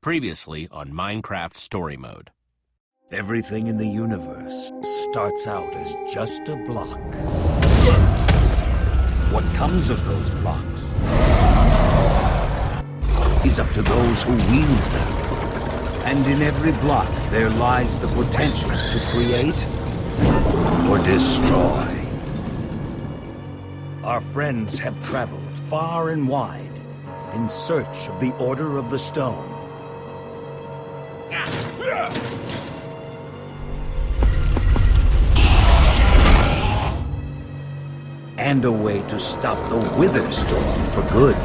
Previously on Minecraft Story Mode. Everything in the universe starts out as just a block. What comes of those blocks is up to those who wield them. And in every block there lies the potential to create or destroy. Our friends have traveled far and wide in search of the Order of the Stone. And a way to stop the Wither Storm for good.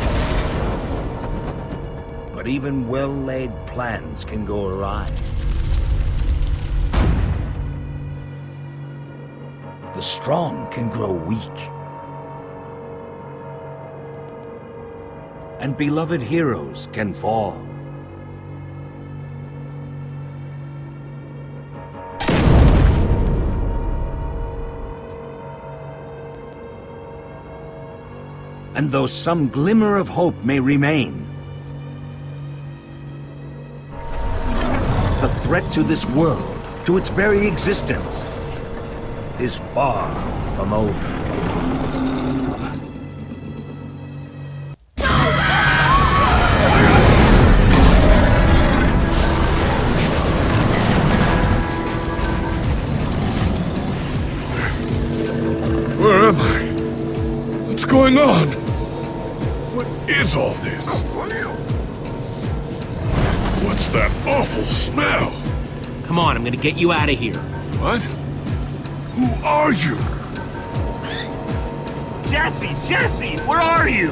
But even well-laid plans can go awry. The strong can grow weak. And beloved heroes can fall. And though some glimmer of hope may remain, the threat to this world, to its very existence, is far from over. Where am I? What's going on? What is all this? What's that awful smell? Come on, I'm gonna get you out of here. What? Who are you? Jesse, where are you?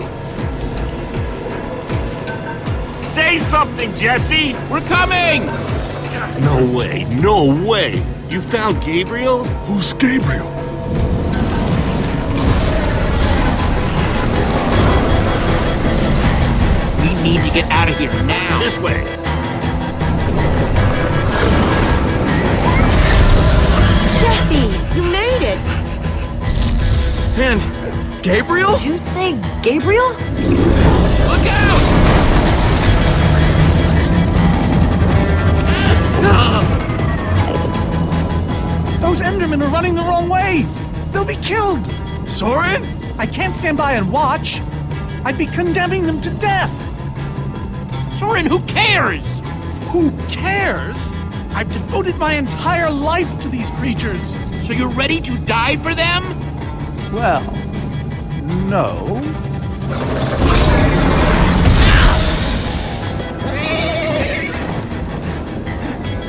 Say something, Jesse! We're coming! No way! You found Gabriel? Who's Gabriel? We need to get out of here now. This way! Jesse, you made it! And Gabriel? Did you say Gabriel? Look out! Those Endermen are running the wrong way! They'll be killed! Soren? I can't stand by and watch. I'd be condemning them to death! Soren, who cares? Who cares? I've devoted my entire life to these creatures! So you're ready to die for them? Well, no.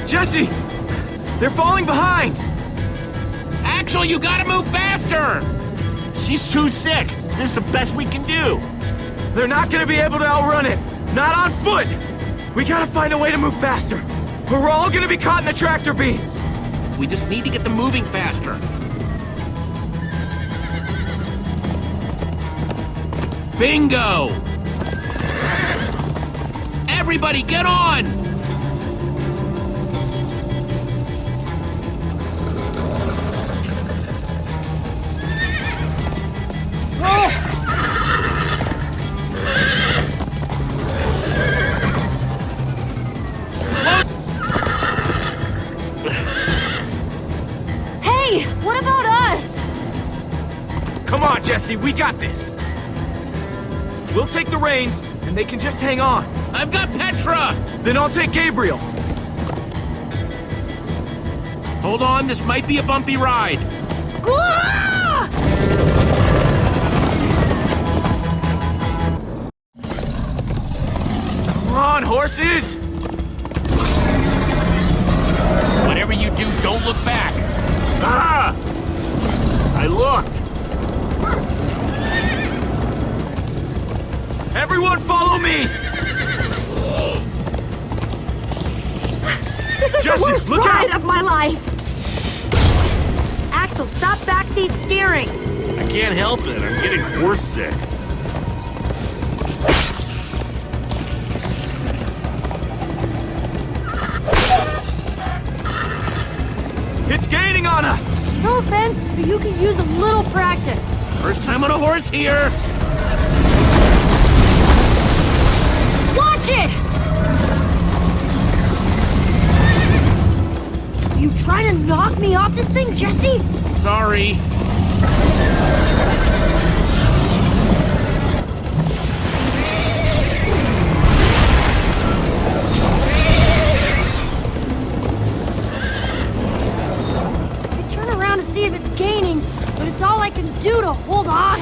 Jesse! They're falling behind! Axel, you gotta move faster! She's too sick! This is the best we can do! They're not gonna be able to outrun it! Not on foot! We gotta find a way to move faster! Or we're all gonna be caught in the tractor beam! We just need to get them moving faster. Bingo! Everybody get on! Hey, what about us? Come on, Jesse, we got this! We'll take the reins, and they can just hang on. I've got Petra! Then I'll take Gabriel. Hold on, this might be a bumpy ride. Ah! Come on, horses! Whatever you do, don't look back. Ah! I looked. Everyone follow me! This is Jesse, the worst look ride out! of my life! Axel, stop backseat steering! I can't help it. I'm getting horse sick. It's gaining on us! No offense, but you can use a little practice. First time on a horse here. Watch it! you trying to knock me off this thing, Jesse? Sorry. I turn around to see if it's gaining, but it's all I can do to hold on.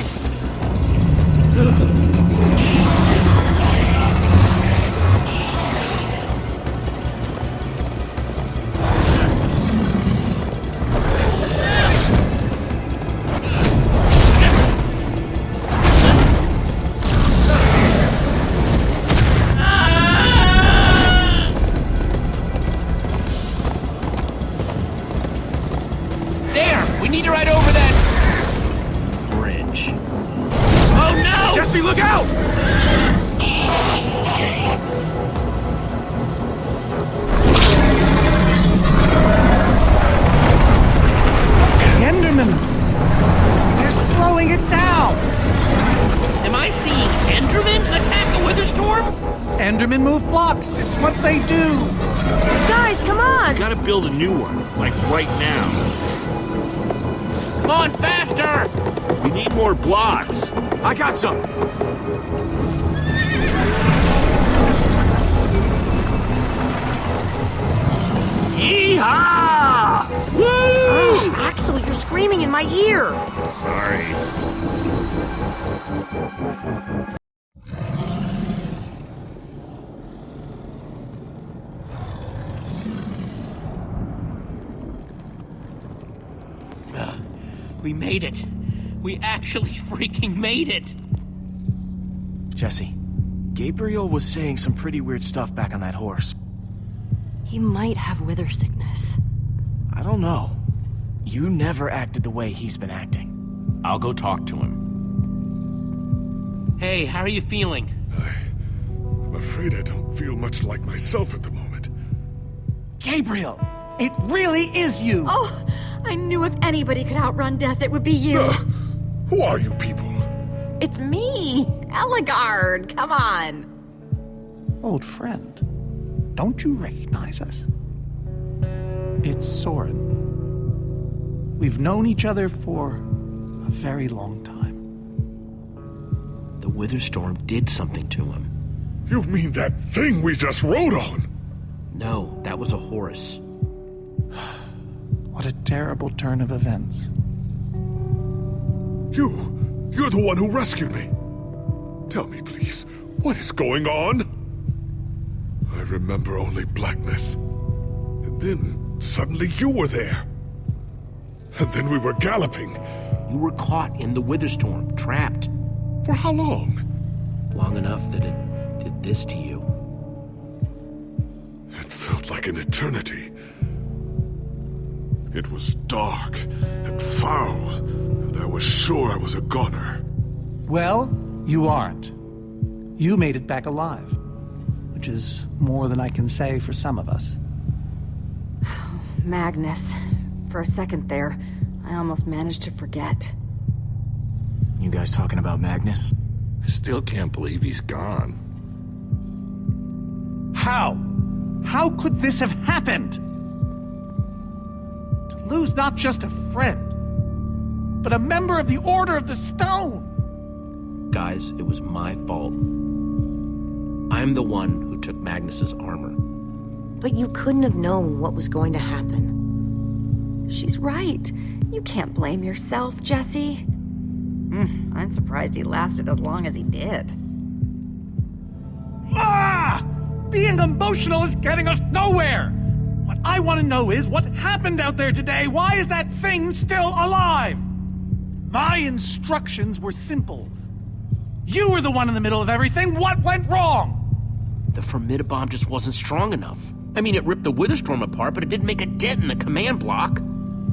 There! We need to ride over that bridge. Oh no! Jesse, look out! Enderman! They're slowing it down! Am I seeing Enderman attack a wither storm? Endermen move blocks. It's what they do. Guys, come on! Gotta build a new one, like right now. Come on, faster! We need more blocks. I got some. Yeehaw! Woo! Axel, you're screaming in my ear. Sorry. We made it. We actually freaking made it. Jesse, Gabriel was saying some pretty weird stuff back on that horse. He might have wither sickness. I don't know. You never acted the way he's been acting. I'll go talk to him. Hey, how are you feeling? I'm afraid I don't feel much like myself at the moment. Gabriel, it really is you. Oh, I knew if anybody could outrun death, it would be you. Who are you people? It's me, Ellegaard. Come on. Old friend, don't you recognize us? It's Soren. We've known each other for a very long time. The wither storm did something to him. You mean that thing we just rode on? No, that was a horse. What a terrible turn of events. You're the one who rescued me. Tell me, please, what is going on? I remember only blackness. And then suddenly you were there. And then we were galloping. You were caught in the wither storm, trapped. For how long? Long enough that it did this to you. It felt like an eternity. It was dark and foul, and I was sure I was a goner. Well, you aren't. You made it back alive, which is more than I can say for some of us. Magnus. For a second there, I almost managed to forget. You guys talking about Magnus? I still can't believe he's gone. How? How could this have happened? To lose not just a friend, but a member of the Order of the Stone. Guys, it was my fault. I'm the one who took Magnus's armor. But you couldn't have known what was going to happen. She's right. You can't blame yourself, Jesse. I'm surprised he lasted as long as he did. Ah! Being emotional is getting us nowhere! What I want to know is what happened out there today? Why is that thing still alive? My instructions were simple. You were the one in the middle of everything. What went wrong? The Formidabomb just wasn't strong enough. I mean, it ripped the Witherstorm apart, but it didn't make a dent in the command block.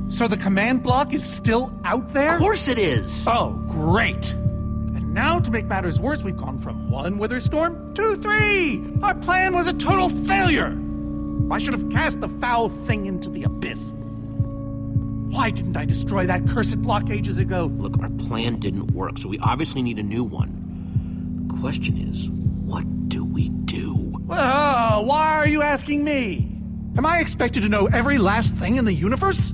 So the command block is still out there? Of course it is! Oh, great. And now, to make matters worse, we've gone from 1 Witherstorm to 3! Our plan was a total failure! I should have cast the foul thing into the abyss. Why didn't I destroy that cursed block ages ago? Look, our plan didn't work, so we obviously need a new one. The question is, what do we do? Well, why are you asking me? Am I expected to know every last thing in the universe?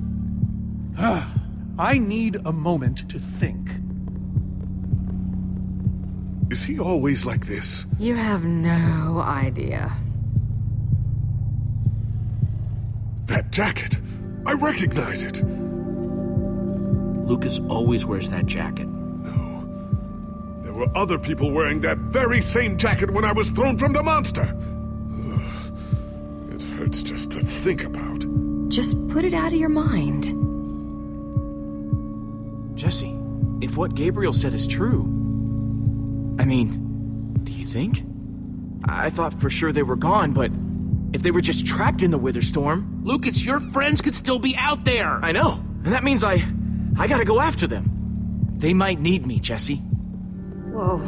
I need a moment to think. Is he always like this? You have no idea. That jacket! I recognize it! Lucas always wears that jacket. No. There were other people wearing that very same jacket when I was thrown from the monster! Ugh. It hurts just to think about. Just put it out of your mind. Jesse, if what Gabriel said is true... I mean, do you think? I thought for sure they were gone, but if they were just trapped in the Witherstorm... Lucas, your friends could still be out there! I know, and that means I gotta go after them. They might need me, Jesse. Whoa.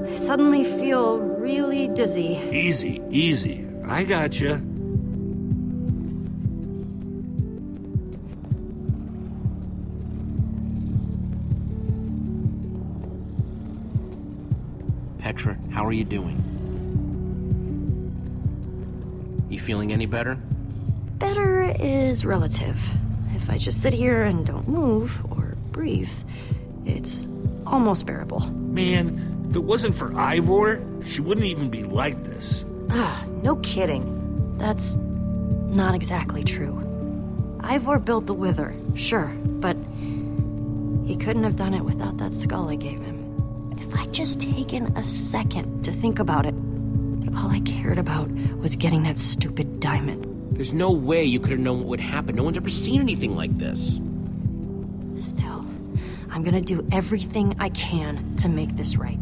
I suddenly feel really dizzy. Easy, easy. I gotcha. Petra, how are you doing? You feeling any better? Better is relative. If I just sit here and don't move or breathe, it's almost bearable. Man, if it wasn't for Ivor, she wouldn't even be like this. No kidding. That's not exactly true. Ivor built the Wither, sure, but he couldn't have done it without that skull I gave him. If I'd just taken a second to think about it, but all I cared about was getting that stupid diamond. There's no way you could have known what would happen. No one's ever seen anything like this. Still, I'm gonna do everything I can to make this right.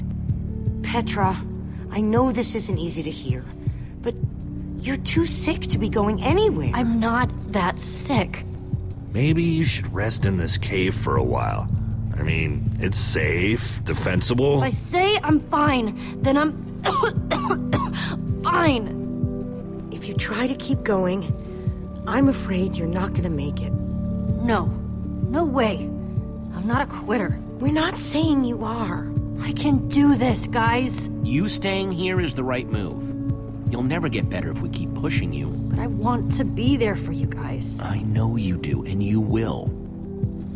Petra, I know this isn't easy to hear, but you're too sick to be going anywhere. I'm not that sick. Maybe you should rest in this cave for a while. I mean, it's safe, defensible. If I say I'm fine, then I'm fine. If you try to keep going, I'm afraid you're not gonna make it. No. No way. I'm not a quitter. We're not saying you are. I can do this, guys. You staying here is the right move. You'll never get better if we keep pushing you. But I want to be there for you guys. I know you do, and you will.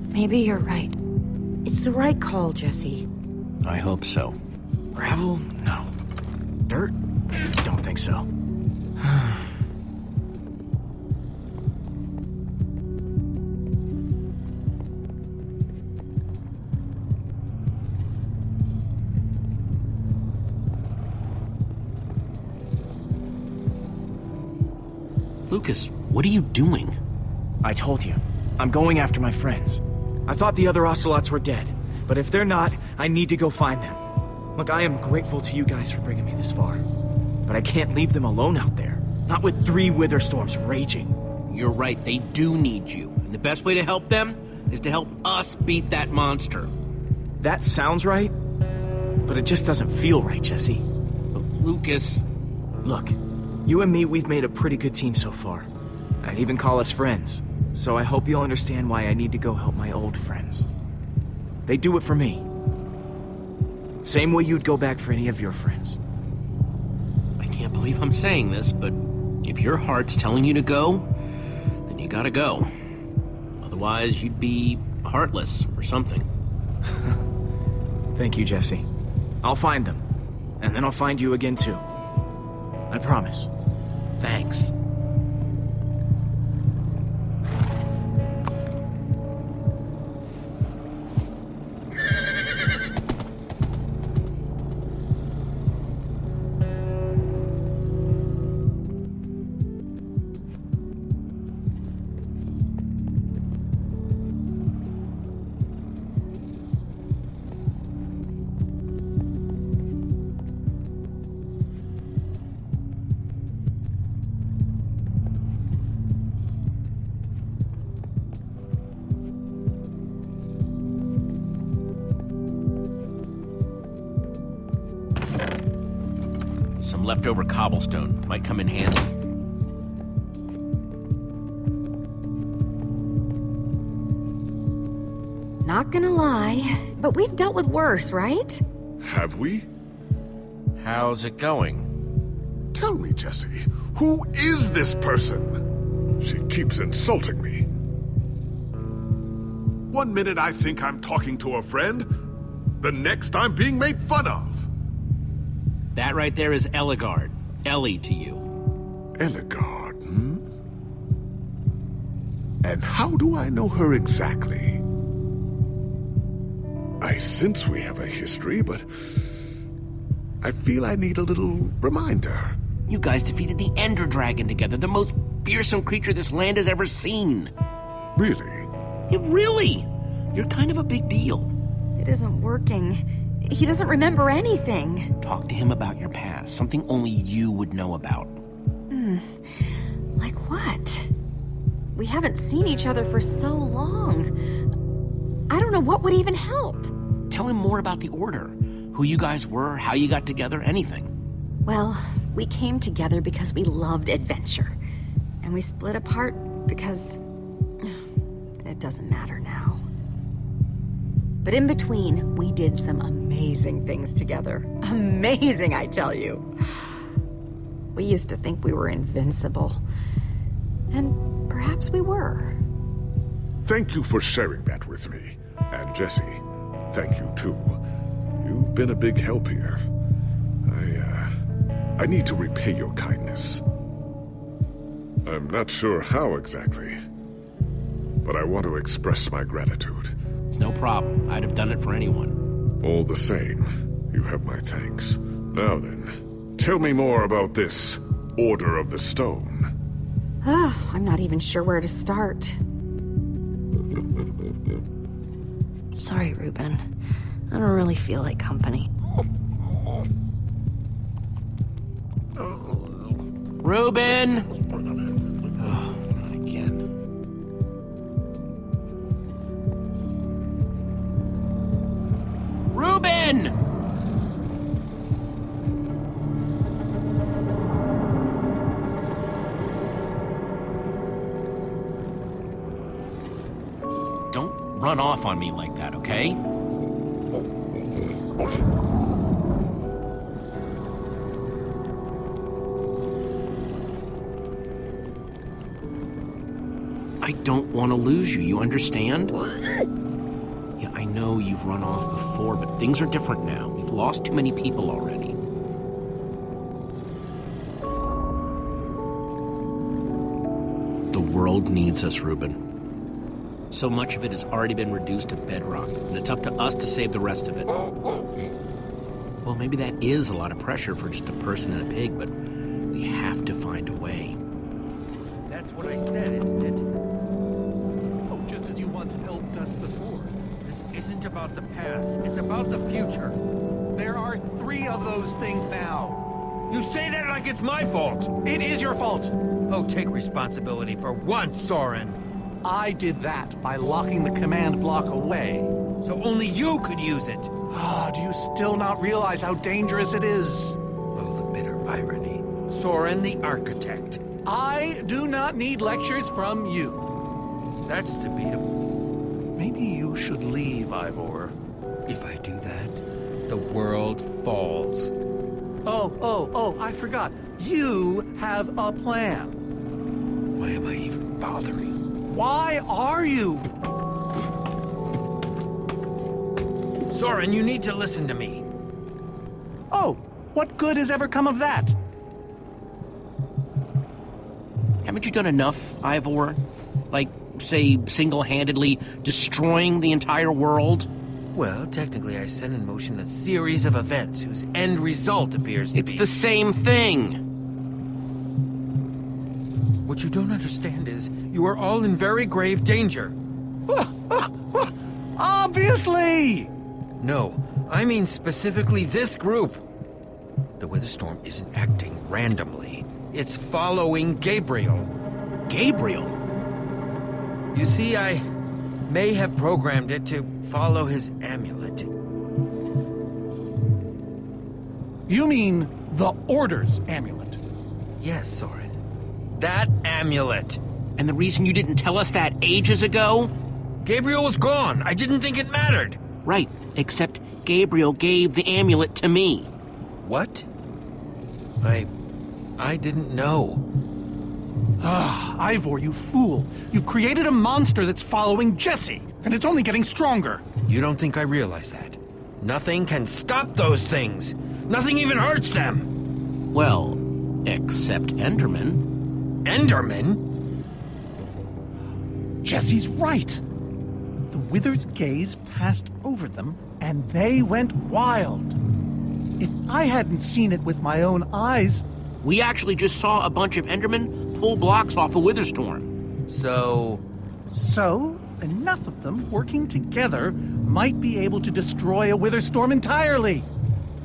Maybe you're right. It's the right call, Jesse. I hope so. Gravel? No. Dirt? Don't think so. Lucas, what are you doing? I told you. I'm going after my friends. I thought the other Ocelots were dead, but if they're not, I need to go find them. Look, I am grateful to you guys for bringing me this far, but I can't leave them alone out there. Not with 3 Witherstorms raging. You're right, they do need you. And the best way to help them is to help us beat that monster. That sounds right, but it just doesn't feel right, Jesse. But Lucas... Look, you and me, we've made a pretty good team so far. I'd even call us friends. So I hope you'll understand why I need to go help my old friends. They do it for me. Same way you'd go back for any of your friends. I can't believe I'm saying this, but if your heart's telling you to go, then you gotta go. Otherwise, you'd be heartless or something. Thank you, Jesse. I'll find them. And then I'll find you again, too. I promise. Thanks. Some leftover cobblestone might come in handy. Not gonna lie, but we've dealt with worse, right? Have we? How's it going? Tell me, Jesse, who is this person? She keeps insulting me. One minute I think I'm talking to a friend, the next I'm being made fun of. That right there is Ellegaard. Ellie to you. Ellegaard, And how do I know her exactly? I sense we have a history, but I feel I need a little reminder. You guys defeated the Ender Dragon together, the most fearsome creature this land has ever seen. Really? Yeah, really? You're kind of a big deal. It isn't working. He doesn't remember anything. Talk to him about your past, something only you would know about. Like what? We haven't seen each other for so long. I don't know what would even help. Tell him more about the Order. Who you guys were, how you got together, anything. Well, we came together because we loved adventure. And we split apart because... it doesn't matter now. But in between, we did some amazing things together. Amazing, I tell you. We used to think we were invincible. And perhaps we were. Thank you for sharing that with me. And Jesse, thank you too. You've been a big help here. I need to repay your kindness. I'm not sure how exactly, but I want to express my gratitude. It's no problem. I'd have done it for anyone. All the same, you have my thanks. Now then, tell me more about this Order of the Stone. I'm not even sure where to start. Sorry, Reuben. I don't really feel like company. Reuben! Oh, not again. Reuben! Don't run off on me like that, okay? I don't want to lose you, you understand? Yeah, I know you've run off before, but things are different now. We've lost too many people already. The world needs us, Reuben. So much of it has already been reduced to bedrock, and it's up to us to save the rest of it. Well, maybe that is a lot of pressure for just a person and a pig, but we have to find a way. That's what I said, isn't it? Oh, just as you once helped us before. This isn't about the past, it's about the future. There are 3 of those things now. You say that like it's my fault! It is your fault. Oh, take responsibility for once, Soren! I did that by locking the command block away. So only you could use it! Do you still not realize how dangerous it is? Oh, the bitter irony. Soren the Architect. I do not need lectures from you. That's debatable. Maybe you should leave, Ivor. If I do that, the world falls. Oh, I forgot. You have a plan. Why am I even bothering? Why are you? Soren, you need to listen to me. Oh, what good has ever come of that? Haven't you done enough, Ivor? Like, say, single-handedly destroying the entire world? Well, technically I set in motion a series of events whose end result appears to be... It's the same thing! What you don't understand is, you are all in very grave danger. Obviously! No, I mean specifically this group. The Weather Storm isn't acting randomly. It's following Gabriel. Gabriel? You see, I may have programmed it to follow his amulet. You mean the Order's amulet? Yes, Soren. That amulet. And the reason you didn't tell us that ages ago? Gabriel was gone. I didn't think it mattered. Right, except Gabriel gave the amulet to me. What? I didn't know. Ivor, you fool. You've created a monster that's following Jesse, and it's only getting stronger. You don't think I realize that? Nothing can stop those things. Nothing even hurts them. Well, except Enderman. Enderman? Jesse's right. The Wither's gaze passed over them, and they went wild. If I hadn't seen it with my own eyes... We actually just saw a bunch of Endermen pull blocks off a Witherstorm. So, enough of them working together might be able to destroy a Witherstorm entirely.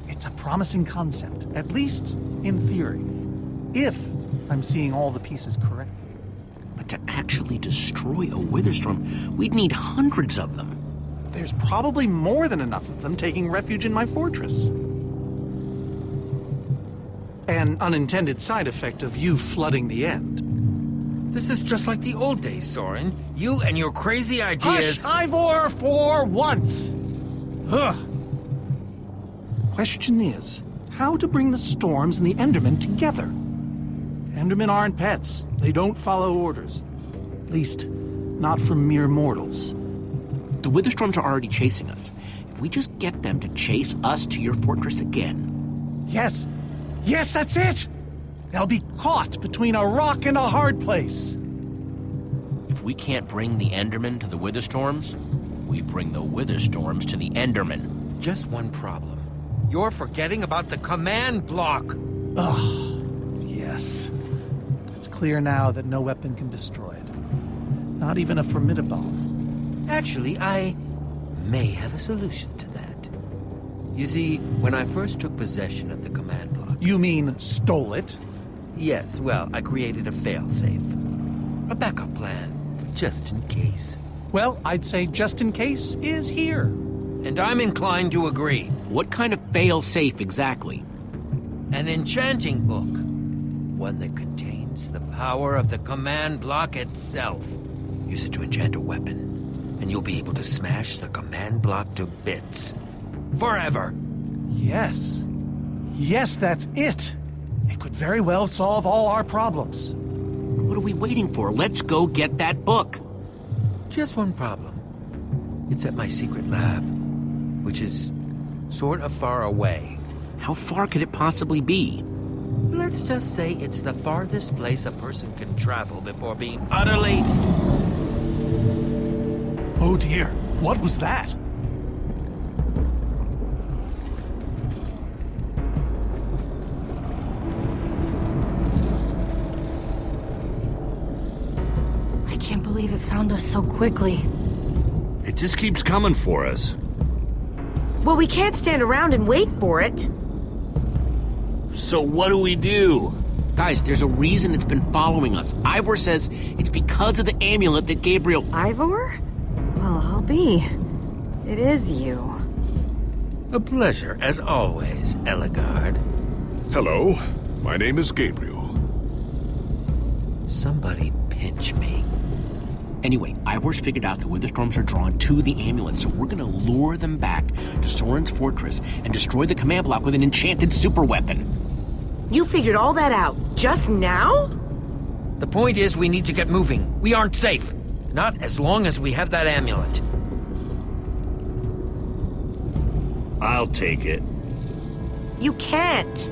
It's a promising concept, at least in theory, if I'm seeing all the pieces correctly. But to actually destroy a Witherstorm, we'd need hundreds of them. There's probably more than enough of them taking refuge in my fortress. An unintended side effect of you flooding the end. this is just like the old days, Soren. You and your crazy ideas... Hush, Ivor, for once! Ugh. Question is, how to bring the Storms and the Endermen together? Endermen aren't pets. They don't follow orders. At least, not from mere mortals. The Witherstorms are already chasing us. If we just get them to chase us to your fortress again... Yes! Yes, that's it! They'll be caught between a rock and a hard place. If we can't bring the Endermen to the Witherstorms, we bring the Witherstorms to the Endermen. Just one problem. You're forgetting about the command block. Ugh, yes. It's clear now that no weapon can destroy it. Not even a Formidabone. Actually, I may have a solution to that. You see, when I first took possession of the command block... You mean stole it? Yes, well, I created a failsafe. A backup plan, for just in case. Well, I'd say just in case is here. And I'm inclined to agree. What kind of fail-safe exactly? An enchanting book. One that contains the power of the command block itself. Use it to enchant a weapon, and you'll be able to smash the command block to bits. Forever. Yes. Yes, that's it. It could very well solve all our problems. What are we waiting for? Let's go get that book. Just one problem. It's at my secret lab, which is sort of far away. How far could it possibly be? Let's just say it's the farthest place a person can travel before being utterly... Oh dear, what was that? I can't believe it found us so quickly. It just keeps coming for us. Well, we can't stand around and wait for it. So what do we do? Guys, there's a reason it's been following us. Ivor says it's because of the amulet that Gabriel... Ivor? Well, I'll be. It is you. A pleasure, as always, Ellegaard. Hello, my name is Gabriel. Somebody pinch me. Anyway, Ivor's figured out the Witherstorms are drawn to the amulet, so we're gonna lure them back to Soren's fortress and destroy the command block with an enchanted super weapon. You figured all that out just now? The point is, we need to get moving. We aren't safe. Not as long as we have that amulet. I'll take it. You can't.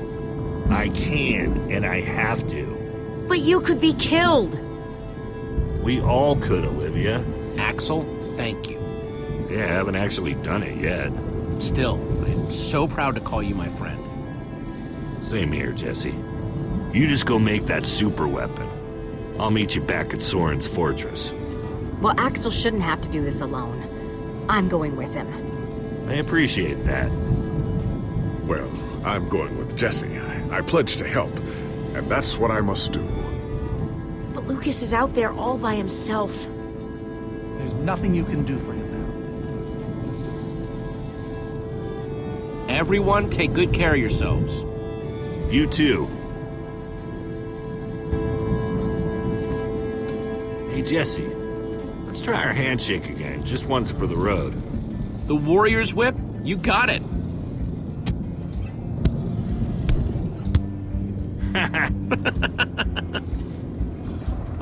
I can, and I have to. But you could be killed. We all could, Olivia. Axel, thank you. Yeah, I haven't actually done it yet. Still, I'm so proud to call you my friend. Same here, Jesse. You just go make that super weapon. I'll meet you back at Soren's fortress. Well, Axel shouldn't have to do this alone. I'm going with him. I appreciate that. Well, I'm going with Jesse. I pledge to help, and that's what I must do. But Lucas is out there all by himself. There's nothing you can do for him now. Everyone, take good care of yourselves. You too. Hey, Jesse. Let's try our handshake again, just once for the road. The Warrior's Whip? You got it.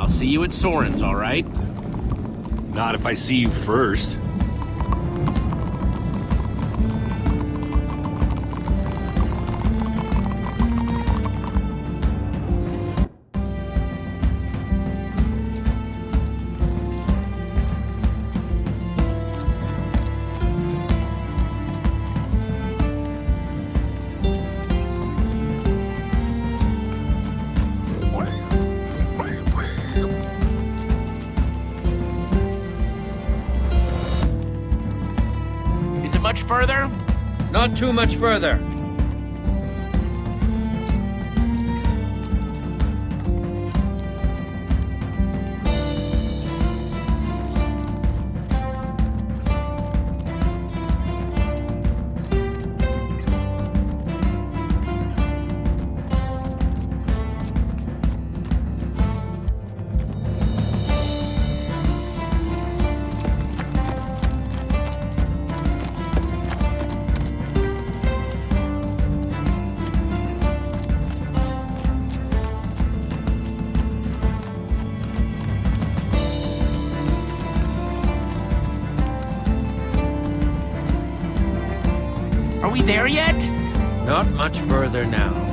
I'll see you at Soren's, all right? Not if I see you first. Is it much further? Not too much further. Are we there yet? Not much further now.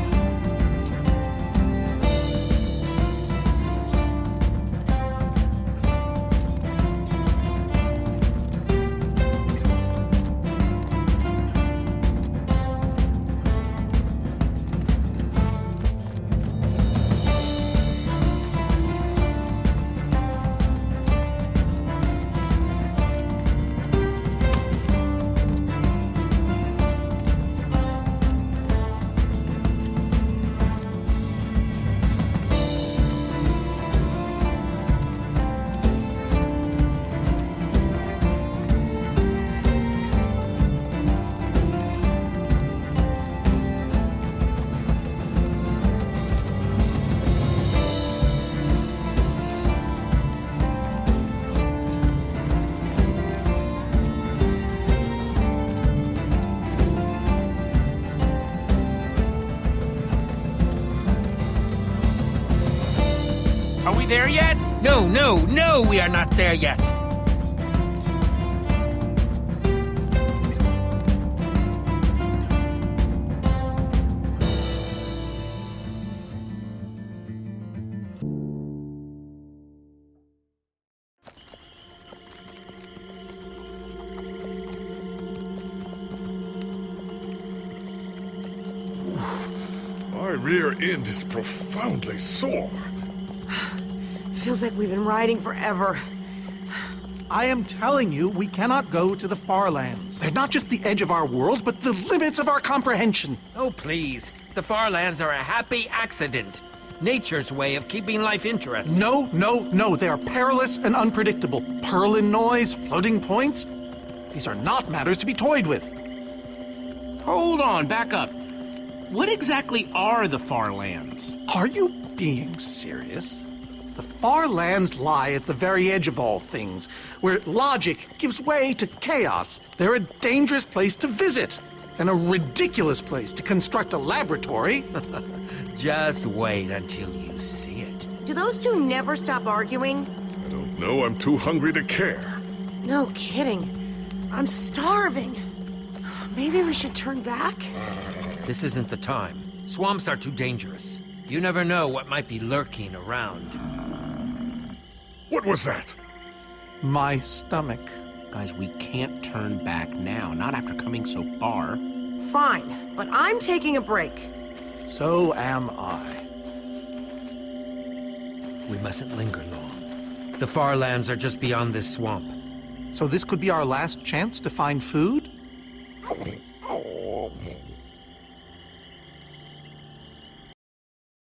Are we there yet? No, no, no, we are not there yet. My rear end is profoundly sore. Feels like we've been riding forever. I am telling you, we cannot go to the far lands. They're not just the edge of our world, but the limits of our comprehension. Oh, please. The far lands are a happy accident. Nature's way of keeping life interesting. No, no, no. They are perilous and unpredictable. Purlin noise, floating points. These are not matters to be toyed with. Hold on, back up. What exactly are the Far Lands? Are you being serious? The far lands lie at the very edge of all things, where logic gives way to chaos. They're a dangerous place to visit, and a ridiculous place to construct a laboratory. Just wait until you see it. Do those two never stop arguing? I don't know, I'm too hungry to care. No kidding. I'm starving. Maybe we should turn back? This isn't the time. Swamps are too dangerous. You never know what might be lurking around. What was that? My stomach. Guys, we can't turn back now, not after coming so far. Fine, but I'm taking a break. So am I. We mustn't linger long. The far lands are just beyond this swamp. So this could be our last chance to find food?